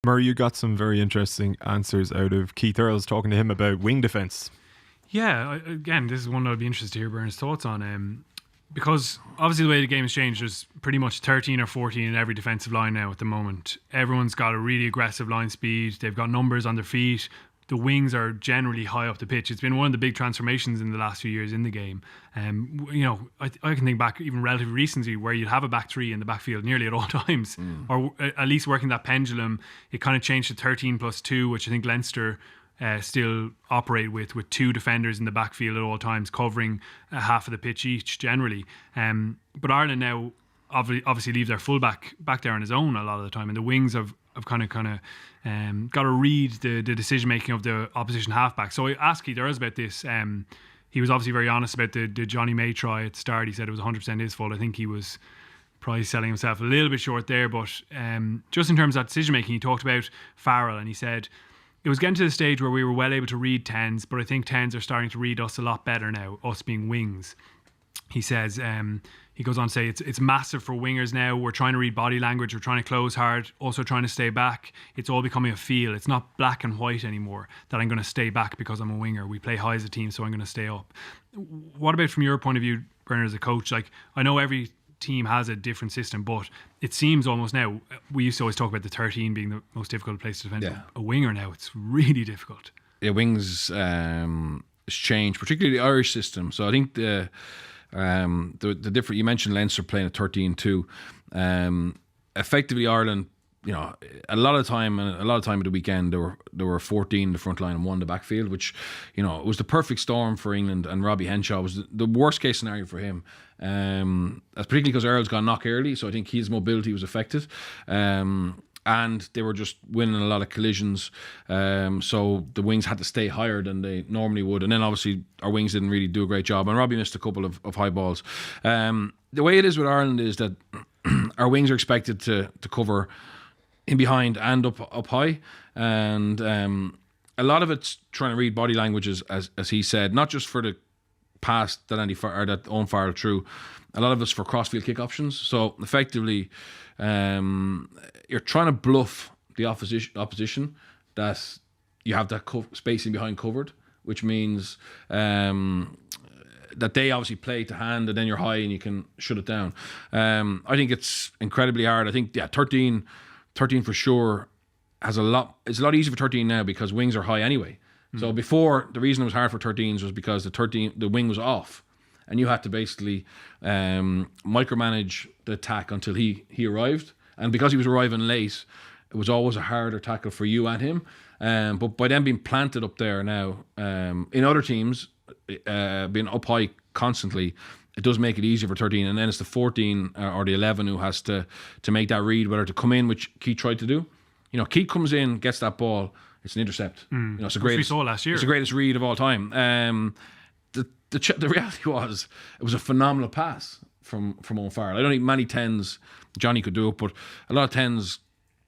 Murray, you got some very interesting answers out of Keith Earls talking to him about wing defence. Yeah, again, this is one that I'd be interested to hear Bernard's thoughts on. Because obviously the way the game has changed, there's pretty much 13 or 14 in every defensive line now at the moment. Everyone's got a really aggressive line speed. They've got numbers on their feet. The wings are generally high up the pitch. It's been one of the big transformations in the last few years in the game. I can think back even relatively recently where you'd have a back three in the backfield nearly at all times, or at least working that pendulum. It kind of changed to 13+2, which I think Leinster still operate with two defenders in the backfield at all times, covering half of the pitch each generally. But Ireland now obviously leave their fullback back there on his own a lot of the time, and the wings have kind of got to read the decision making of the opposition halfback. So I asked Keith Earls about this. He was obviously very honest about the Johnny May try at the start. He said it was 100% his fault. I think he was probably selling himself a little bit short there, but just in terms of that decision making, he talked about Farrell, and he said it was getting to the stage where we were well able to read tens, but I think tens are starting to read us a lot better now, us being wings. He says, he goes on to say, it's massive for wingers now. We're trying to read body language. We're trying to close hard, also trying to stay back. It's all becoming a feel. It's not black and white anymore that I'm going to stay back because I'm a winger. We play high as a team, so I'm going to stay up. What about from your point of view, Bernard, as a coach? Like, I know every team has a different system, but it seems almost now, we used to always talk about the 13 being the most difficult place to defend. Yeah. A winger now, it's really difficult. Yeah, wings has changed, particularly the Irish system. So I think the different, you mentioned Leinster playing at 13-2. Effectively Ireland, a lot of time of the weekend there were 14 in the front line and one in the backfield, which it was the perfect storm for England, and Robbie Henshaw was the worst case scenario for him. That's particularly because Earls got knocked early, so I think his mobility was affected. And they were just winning a lot of collisions, so the wings had to stay higher than they normally would. And then obviously our wings didn't really do a great job, and Robbie missed a couple of high balls. The way it is with Ireland is that our wings are expected to cover in behind and up high, and a lot of it's trying to read body languages, as he said, not just for the pass that Owen Farrell threw. A lot of it's for crossfield kick options. So effectively, you're trying to bluff the opposition that you have that spacing behind covered, which means that they obviously play to hand, and then you're high and you can shut it down. I think it's incredibly hard. I think 13 for sure it's a lot easier for 13 now because wings are high anyway. So before, the reason it was hard for 13s was because the wing was off, and you had to basically micromanage the attack until he arrived. And because he was arriving late, it was always a harder tackle for you and him. But by them being planted up there now, in other teams, being up high constantly, it does make it easier for 13. And then it's the 14 or the 11 who has to make that read, whether to come in, which Keith tried to do. Keith comes in, gets that ball, it's an intercept. It's the greatest, we saw last year. It's the greatest read of all time. The reality was, it was a phenomenal pass from Owen Farrell. I don't think many tens, Johnny could do it, but a lot of tens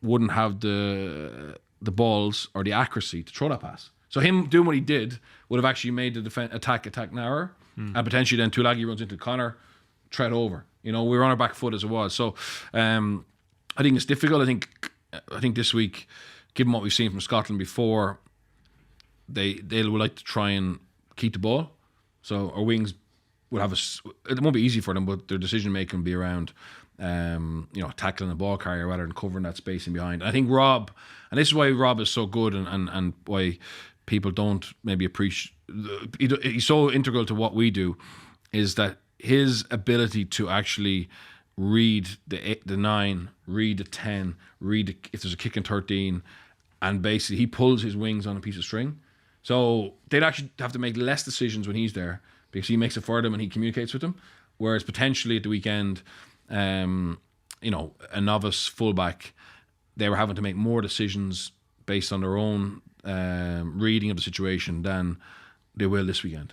wouldn't have the balls or the accuracy to throw that pass. So him doing what he did would have actually made the attack narrower, and potentially then Tulagi runs into Connor, tread over. We were on our back foot as it was. So I think it's difficult. I think this week, given what we've seen from Scotland before, they'll like to try and keep the ball. So our wings will have it won't be easy for them, but their decision making will be around tackling the ball carrier rather than covering that spacing behind. And I think Rob, and this is why Rob is so good, and why people don't maybe appreciate, he's so integral to what we do, is that his ability to actually read the 9, read the 10, if there's a kick in 13, and basically he pulls his wings on a piece of string. So they'd actually have to make less decisions when he's there, because he makes it for them and he communicates with them. Whereas potentially at the weekend, a novice fullback, they were having to make more decisions based on their own reading of the situation than they will this weekend.